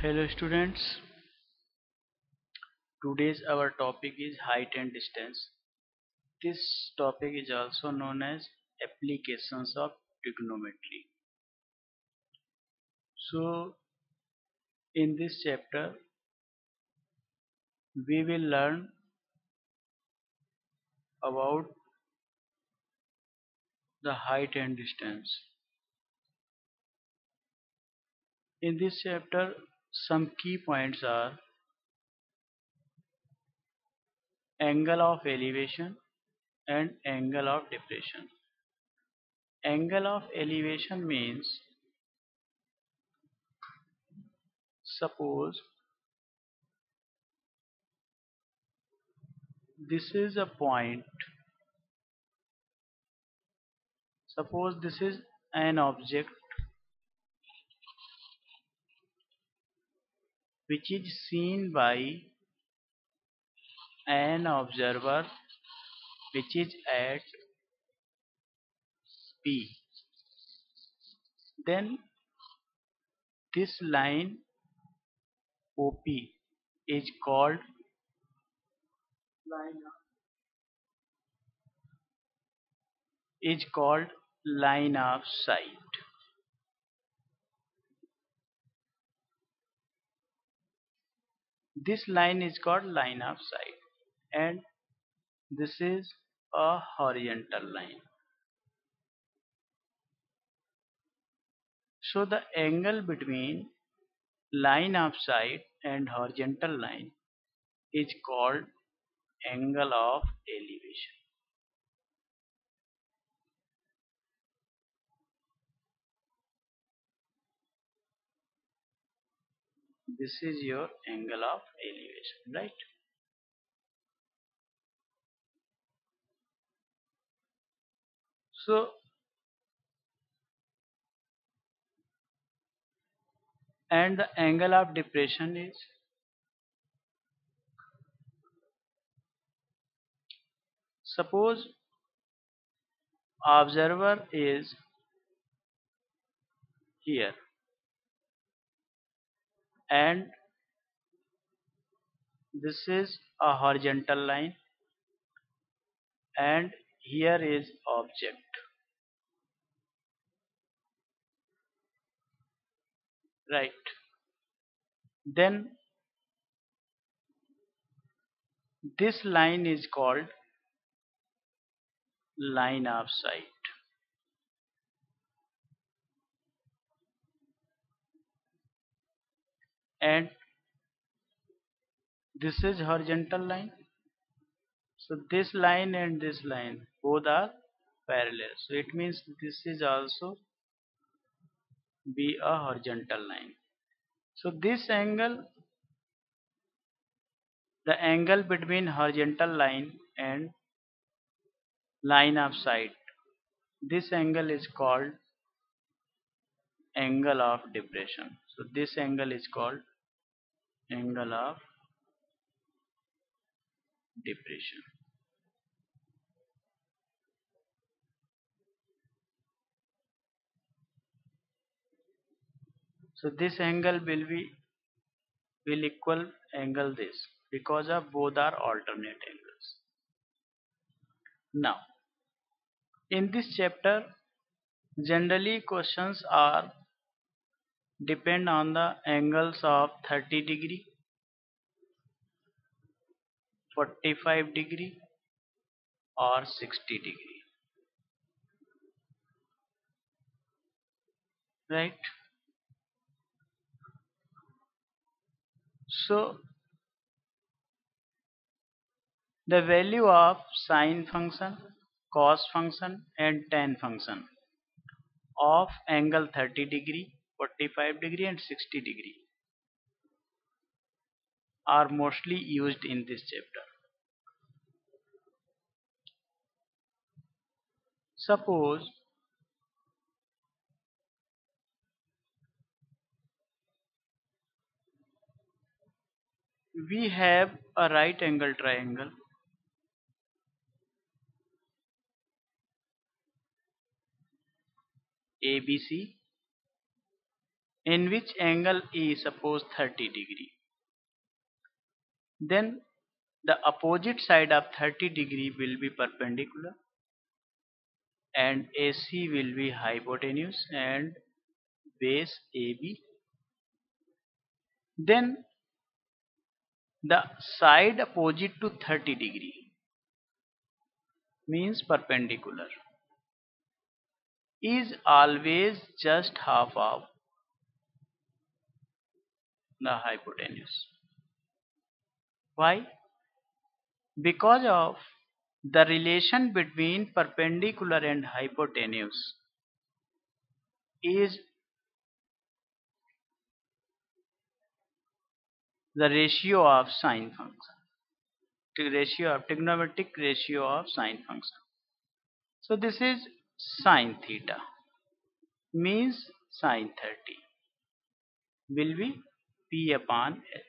Hello students, today's our topic is height and distance. This topic is also known as applications of trigonometry. So in this chapter we will learn about the height and distance. In this chapter some key points are angle of elevation and angle of depression. Angle of elevation means suppose this is a point. Suppose this is an object which is seen by an observer which is at P. Then this line OP is called line of sight. This line is called line of sight, and this is a horizontal line. So the angle between line of sight and horizontal line is called angle of elevation. This is your angle of elevation, right? So and the angle of depression is, suppose observer is here and this is a horizontal line and here is object, right? Then this line is called line of sight, and this is horizontal line. So this line and this line both are parallel, so it means this is also be a horizontal line. So this angle, the angle between horizontal line and line of sight, this angle is called angle of depression. So this angle is called angle of depression. So this angle will equal angle this because of both are alternate angles. Now in this chapter generally questions are depend on the angles of 30 degree, 45 degree or 60 degree, right? So the value of sine function, cos function and tan function of angle 30 degree, 45 degree and 60 degree are mostly used in this chapter. Suppose we have a right angle triangle ABC in which angle E is suppose 30 degree. Then the opposite side of 30 degree will be perpendicular and AC will be hypotenuse and base AB. Then the side opposite to 30 degree means perpendicular is always just half of the hypotenuse. Why? Because of the relation between perpendicular and hypotenuse is the ratio of sine function, the ratio of trigonometric ratio of sine function. So this is sine theta means sine 30 will be P upon H,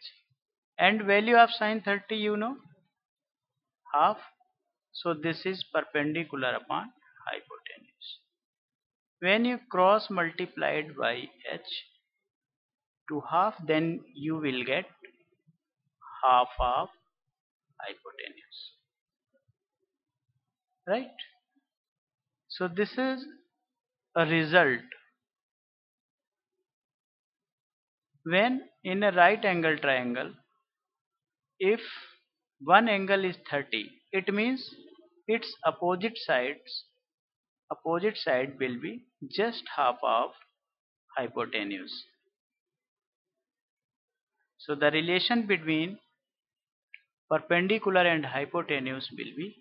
and value of sine 30 you know, half. So this is perpendicular upon hypotenuse. When you cross multiplied by H to half, then you will get half of hypotenuse, right? So this is a result when in a right angle triangle, if one angle is 30, it means its opposite side will be just half of hypotenuse. So the relation between perpendicular and hypotenuse will be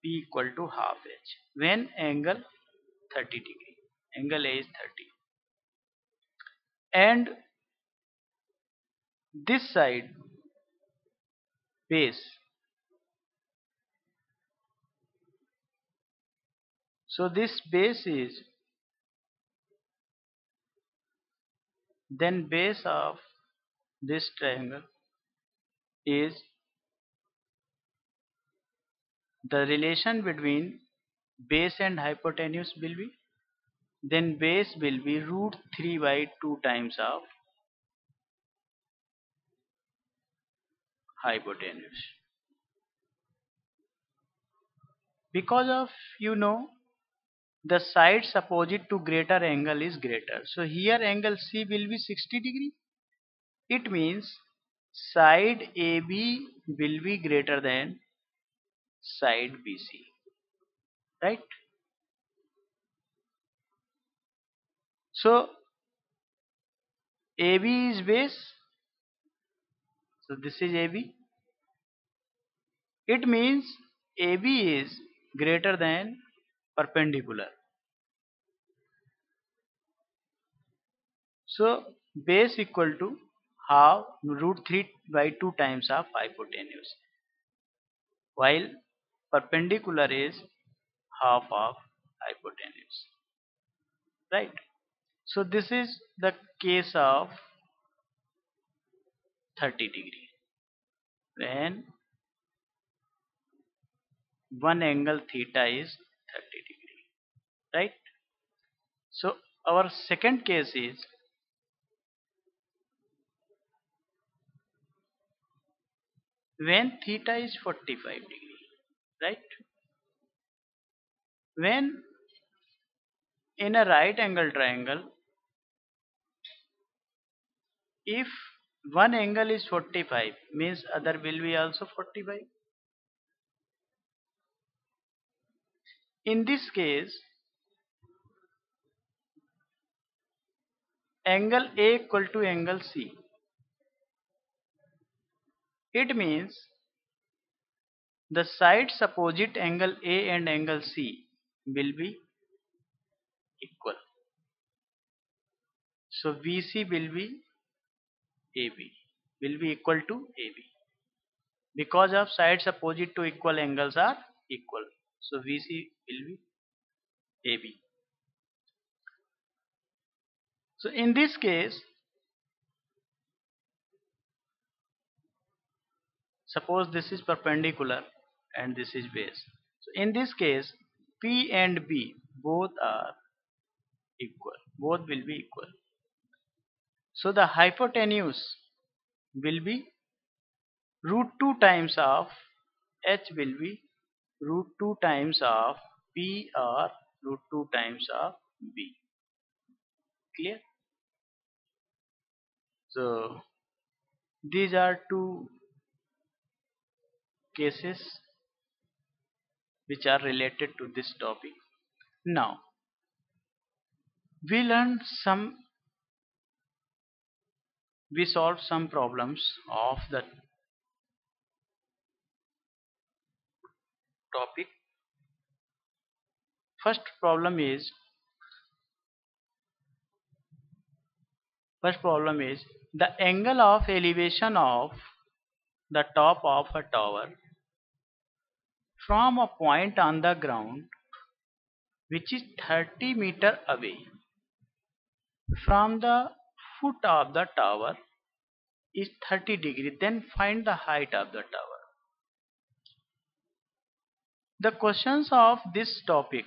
P equal to half H when angle 30 degree, angle A is 30, and this side base, so this base is, then base of this triangle is the relation between base and hypotenuse will be, then base will be root 3 by 2 times of hypotenuse. Because of you know the sides opposite to greater angle is greater, so here angle C will be 60 degree. It means side AB will be greater than side BC, right? So AB is base, so this is AB. It means AB is greater than perpendicular. So base equal to half root 3 by 2 times of hypotenuse, while perpendicular is half of hypotenuse, right? So this is the case of 30 degree when one angle theta is 30 degree, right? So our second case is when theta is 45 degree, right? When in a right angle triangle, if one angle is 45 means other will be also 45. In this case angle A equal to angle C, it means the sides opposite angle A and angle C will be equal. So VC will be AB, will be equal to AB because of sides opposite to equal angles are equal. So VC will be AB. So in this case, suppose this is perpendicular and this is base. So in this case, P and B both are equal. Both will be equal. So the hypotenuse will be root 2 times of h will be root 2 times of p or root 2 times of b. Clear? So these are two cases which are related to this topic. Now we learned we solved some problems of the topic. First problem is the angle of elevation of the top of a tower from a point on the ground which is 30 meter away from the foot of the tower is 30 degree. Then find the height of the tower. The questions of this topic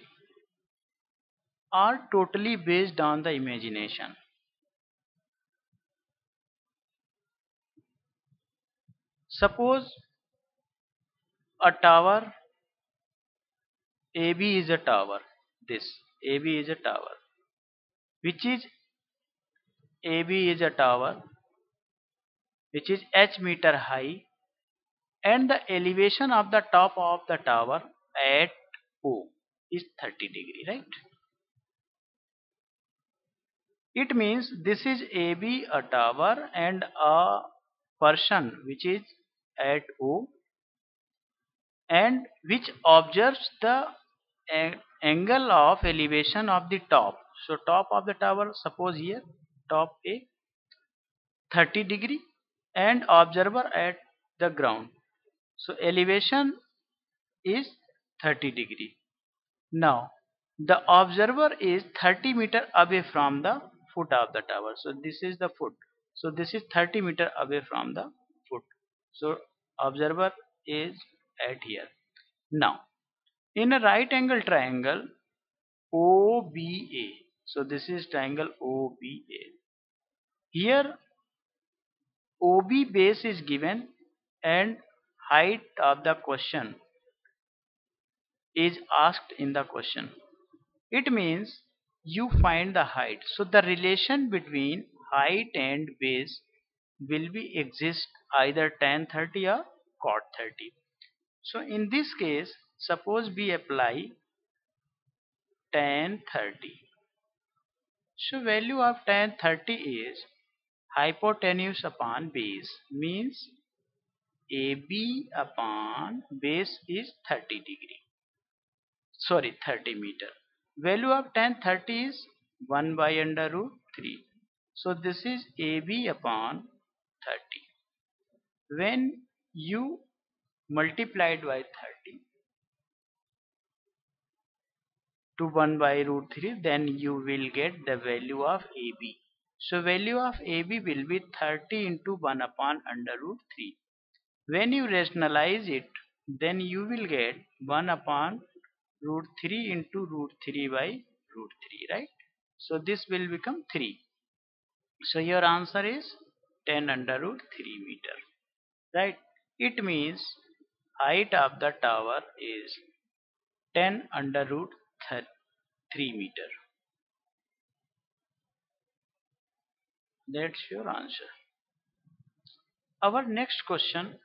are totally based on the imagination. Suppose a tower AB is a tower. This AB is a tower. Which is AB is a tower which is h meter high, and the elevation of the top of the tower at O is 30 degree, right? It means this is AB a tower and a person which is at O and which observes the angle of elevation of the top. So top of the tower, suppose here top A 30 degree and observer at the ground. So elevation is 30 degree. Now the observer is 30 meter away from the foot of the tower. So this is the foot. So this is 30 meter away from the foot. So observer is at here. Now in a right angle triangle OBA. So this is triangle OBA. Here OB base is given and height of the question is asked in the question. It means you find the height. So the relation between height and base will be exist either tan 30 or cot 30. So in this case, suppose we apply tan 30. So value of tan 30 is hypotenuse upon base, means AB upon base is 30 degree. Sorry, 30 meter. Value of tan 30 is 1 by under root 3. So this is AB upon 30. When you multiply it by 30 to 1 by root 3, then you will get the value of AB. So value of AB will be 30 into 1 upon under root 3. When you rationalize it, then you will get 1 upon root 3 into root 3 by root 3, right? So this will become 3. So your answer is 10 under root 3 meter, right? It means height of the tower is 10 under root 3 meter. That's your answer. Our next question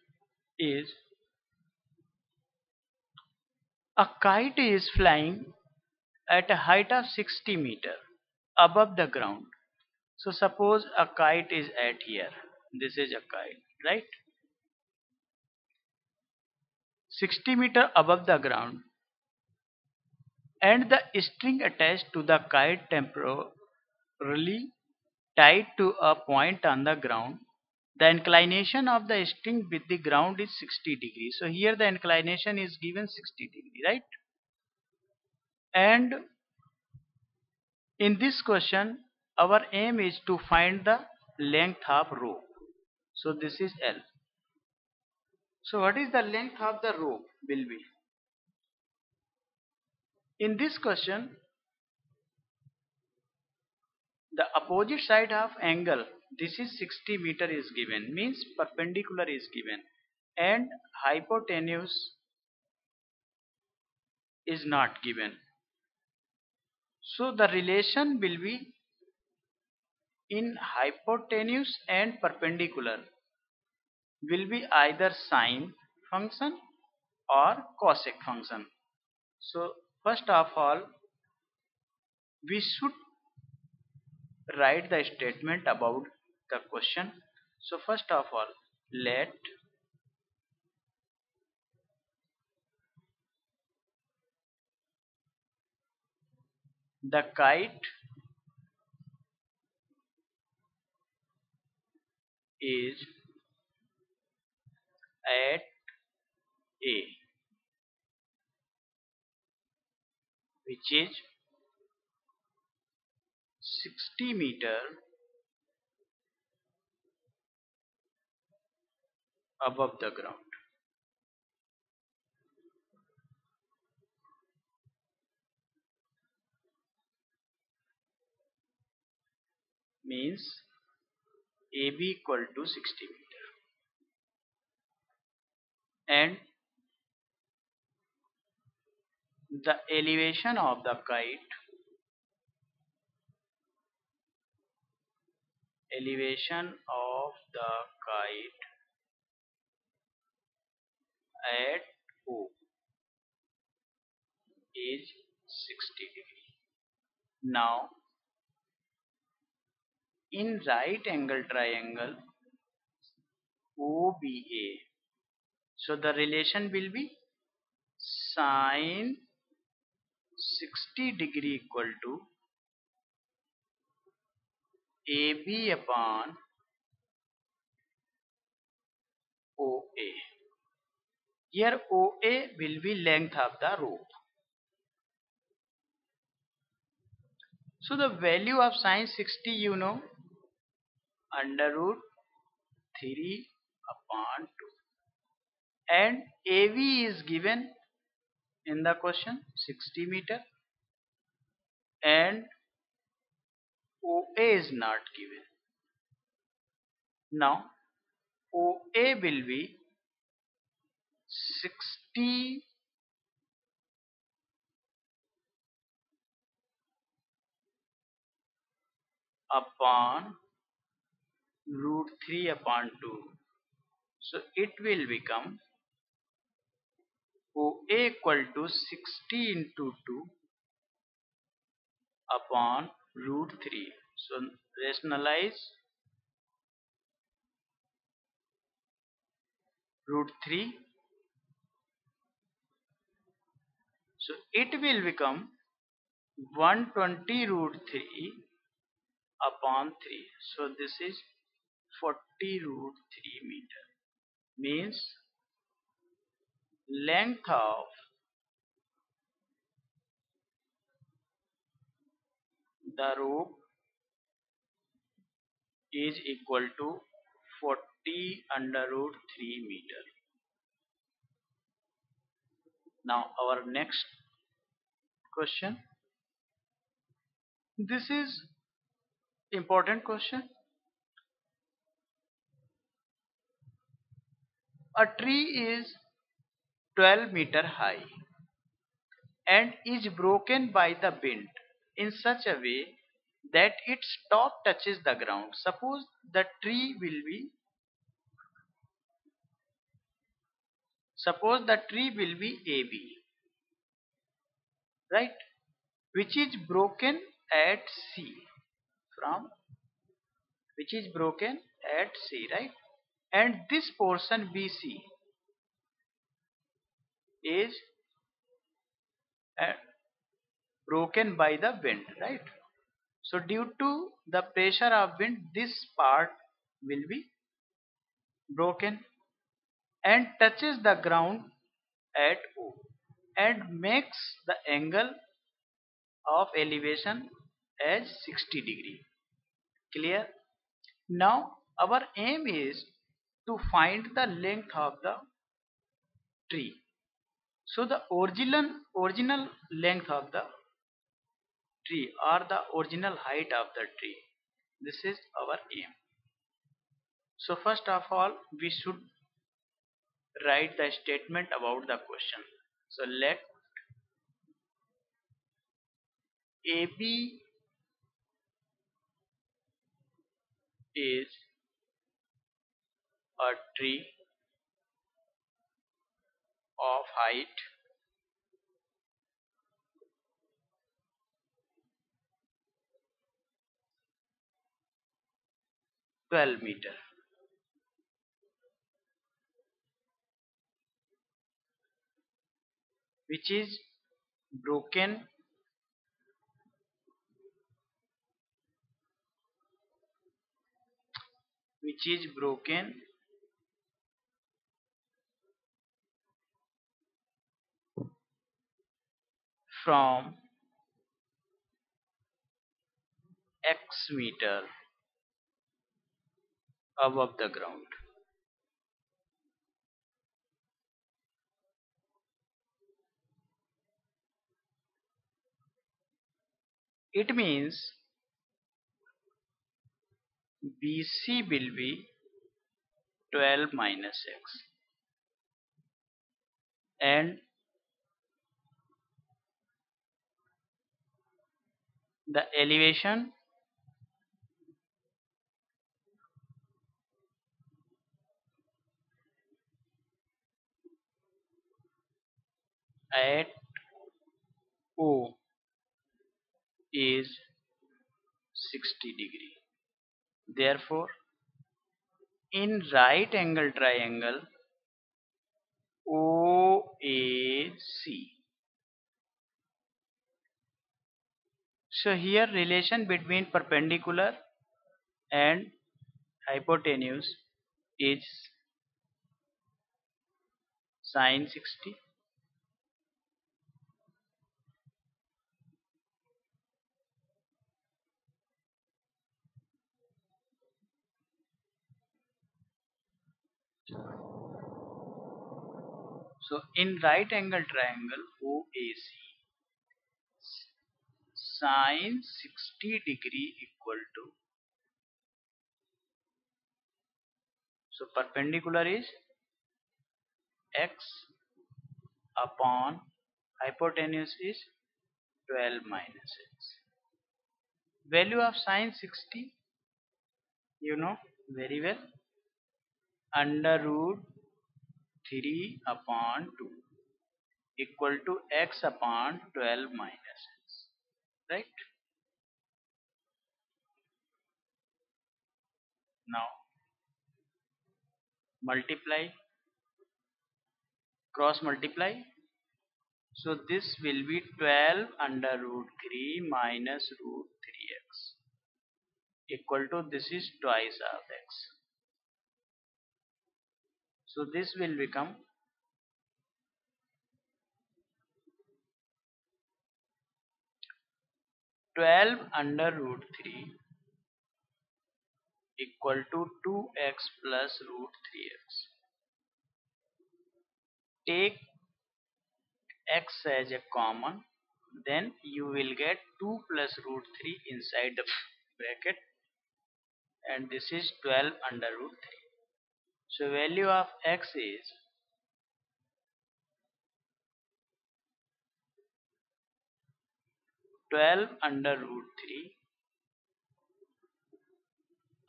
is a kite is flying at a height of 60 meter above the ground. So suppose a kite is at here. This is a kite, right? 60 meter above the ground, and the string attached to the kite temporarily tied to a point on the ground. The inclination of the string with the ground is 60 degrees. So here the inclination is given 60 degree, right? And in this question our aim is to find the length of rope. So this is L. So what is the length of the rope will be? In this question the opposite side of angle this is 60 meter is given, means perpendicular is given and hypotenuse is not given. So the relation will be in hypotenuse and perpendicular will be either sine function or cosec function. So first of all we should write the statement about the question. So first of all, let the kite is at A, which is 60 meter above the ground. Means AB equal to 60 meter. And the elevation of the kite at O is 60 degree. Now in right angle triangle OBA, so the relation will be sine 60 degree equal to AB upon OA. Here OA will be length of the rope. So the value of sine 60 you know, under root 3 upon 2. And AV is given in the question 60 meter and OA is not given. Now OA will be 60 upon root 3 upon 2. So it will become OA equal to 60 into 2 upon root 3. So rationalize root 3. So it will become 120 root 3 upon 3. So this is 40 root 3 meter. Means length of the rope is equal to 40 under root 3 meter. Now our next question. This is important question. A tree is 12 meter high and is broken by the wind in such a way that its top touches the ground. Suppose the tree will be AB, right, which is broken at C, right, and this portion BC is broken by the wind, right. So due to the pressure of wind this part will be broken and touches the ground at O and makes the angle of elevation as 60 degree. Clear? Now our aim is to find the length of the tree. So the original length of the tree or the original height of the tree, this is our aim. So first of all, we should write the statement about the question. So let AB is a tree of height 12 meter, which is broken which is broken from X meter above the ground. It means BC will be 12 minus X, and the elevation at O is 60 degree. Therefore, in right angle triangle OAC, so here relation between perpendicular and hypotenuse is sine 60. So in right angle triangle OAC, sine 60 degree equal to, so perpendicular is X upon hypotenuse is 12 minus X. Value of sine 60, you know very well, under root 3 upon 2 equal to X upon 12 minus X, right? Now multiply, cross multiply. So this will be 12 under root 3 minus root 3x equal to, this is twice of x. So this will become 12 under root 3 equal to 2x plus root 3x. Take x as a common, then you will get 2 plus root 3 inside the bracket, and this is 12 under root 3. So value of x is 12 under root 3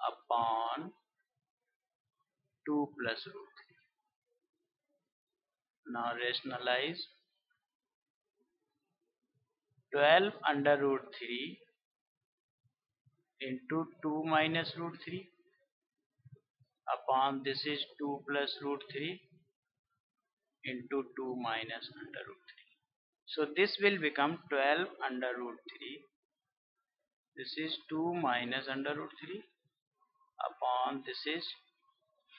upon 2 plus root 3. Now rationalize. 12 under root 3 into 2 minus root 3 upon, this is 2 plus root 3 into 2 minus under root 3. So this will become 12 under root 3. This is 2 minus under root 3 upon, this is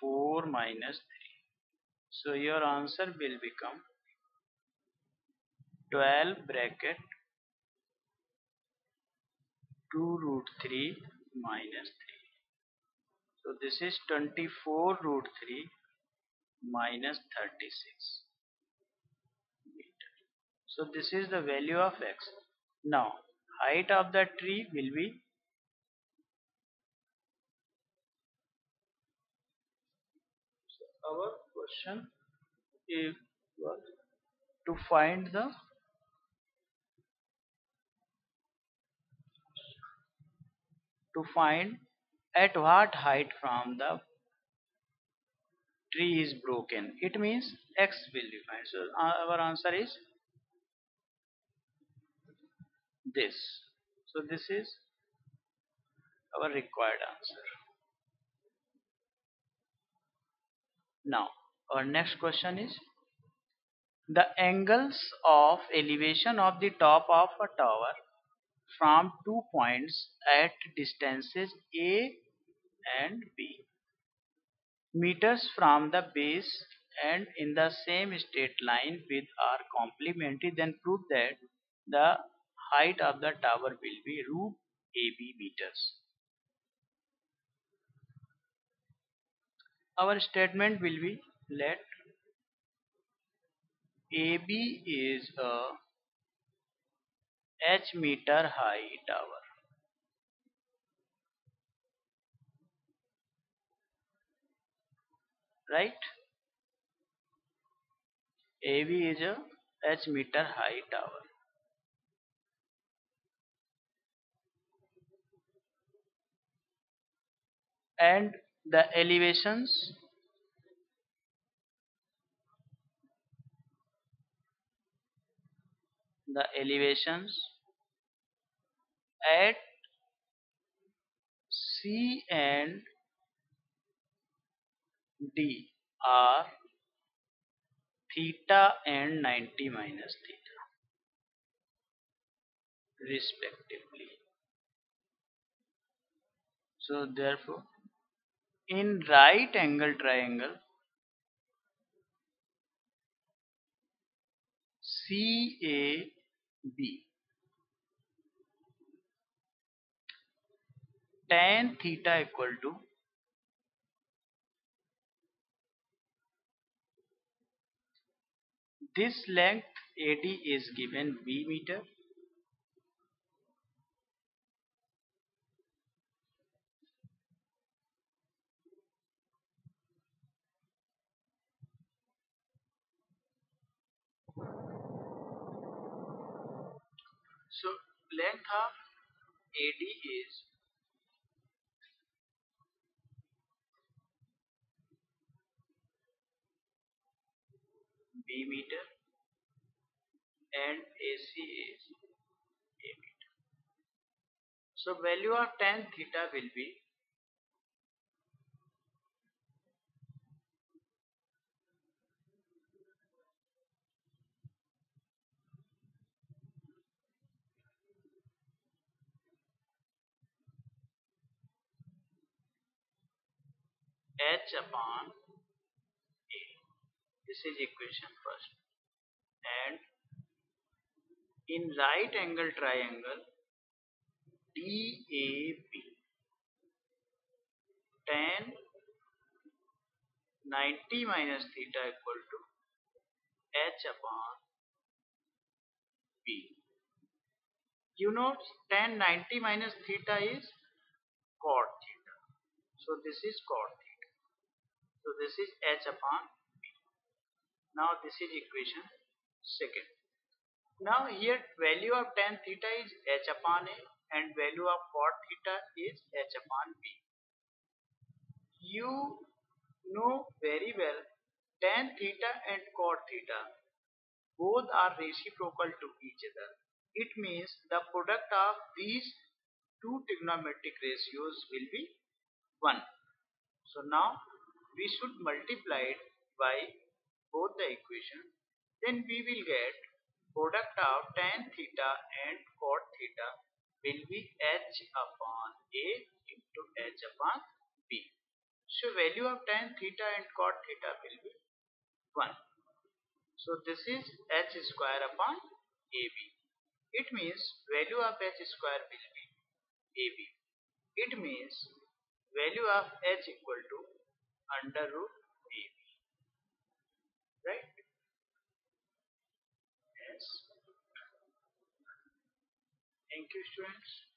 4 minus 3. So your answer will become 12 bracket 2 root 3 minus 3. So this is 24 root 3 minus 36 meter. So this is the value of x. Now height of the tree will be our question is what? To find the to find at what height from the tree is broken. It means x will be found. So our answer is this. So this is our required answer. Now our next question is the angles of elevation of the top of a tower from 2 points at distances A and B meters from the base and in the same straight line with are complementary, then prove that the height of the tower will be root AB meters. Our statement will be let AB is a h meter high tower, right? AB is a h meter high tower, and the elevations at C and D are theta and 90 minus theta respectively. So therefore in right angle triangle CAB, tan theta equal to this length AD is given B meter, so length of AD is B meter and AC is A meter. So value of tan theta will be h upon A. This is equation first. And in right angle triangle DAB, tan 90 minus theta equal to h upon B. You know tan 90 minus theta is cot theta. So this is cot theta. So this is h upon B. Now this is equation second. Now here value of tan theta is h upon A and value of cot theta is h upon B. You know very well tan theta and cot theta both are reciprocal to each other. It means the product of these two trigonometric ratios will be 1. So now we should multiply it by both the equations. Then we will get product of tan theta and cot theta will be h upon A into h upon B. So value of tan theta and cot theta will be 1. So this is h square upon AB. It means value of h square will be AB. It means value of h equal to under root AB. Right? Yes. Thank you, students.